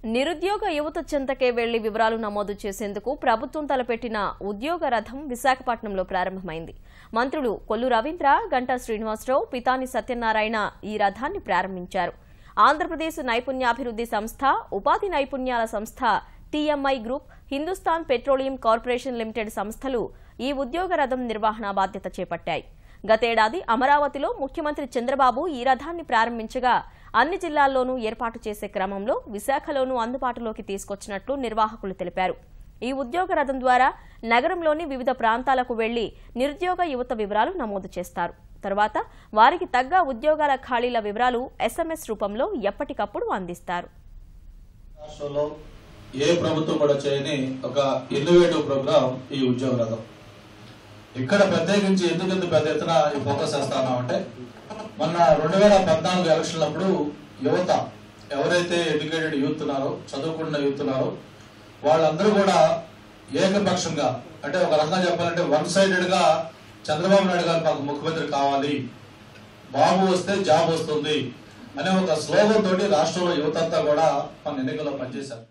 నిరుద్యోగ యువత చెంతకే వెళ్లి వివరాలు నమోదు చేసేందుకు ప్రభుత్వం తలపెట్టిన ఉద్యోగ రథం విశాఖపట్నంలో ప్రారంభమైంది. మంత్రులు కొల్లు రవీంద్ర, గంటా శ్రీనివాసరావు, పితాని సత్యనారాయణ ఈ రథాన్ని ప్రారంభించారు. ఆంధ్రప్రదేశ్ నైపుణ్యాభివృద్ధి సంస్థ, ఉపాధి నైపుణ్యాల సంస్థ, TMI group, Hindustan petroleum corporation limited సంస్థలు ఈ ఉద్యోగ రథం నిర్వహణ బాధ్యత చేపట్టాయి. గతేడాది అమరావతిలో ముఖ్యమంత్రి చంద్రబాబు ఈ రథాన్ని ప్రారంభించగా అన్ని జిల్లాల్లోనూ ఏర్పాటు చేసే క్రమంలో విశాఖలోనూ అందుబాటులోకి తీసుకొచ్చినట్లు నిర్వాహకులు తెలిపారు. ఈ ఉద్యోగ రథం ద్వారా నగరంలోని వివిధ ప్రాంతాలకు వెళ్లి నిరుద్యోగ యువత వివరాలు నమోదు చేస్తారు. తర్వాత వారికి తగ్గ ఉద్యోగాల ఖాళీల వివరాలు ఎస్ఎంఎస్ రూపంలో ఎప్పటికప్పుడు అందిస్తారు. ఏ ప్రభుత్వం కూడా చేయని ఒక ఇన్నోవేటివ్ ప్రోగ్రామ్ ఈ ఉద్యోగ రథం. ఇక్కడ ప్రత్యేకించి ఎందుకు పెద్ద ఎత్తున ఈ ఫోకస్ చేస్తామంటే, మొన్న 2014 ఎలక్షన్లప్పుడు యువత ఎవరైతే ఎడ్యుకేటెడ్ యూత్ ఉన్నారో, చదువుకున్న యూత్ ఉన్నారో, వాళ్ళందరూ కూడా ఏకపక్షంగా, అంటే ఒక రకంగా చెప్పాలంటే వన్ సైడెడ్ గా చంద్రబాబు నాయుడు గారు మాకు ముఖ్యమంత్రి కావాలి, బాబు వస్తే జాబ్ వస్తుంది అనే ఒక స్లోగన్ తోటి రాష్ట్రంలో యువత అంతా కూడా మన ఎన్నికల్లో పనిచేశారు.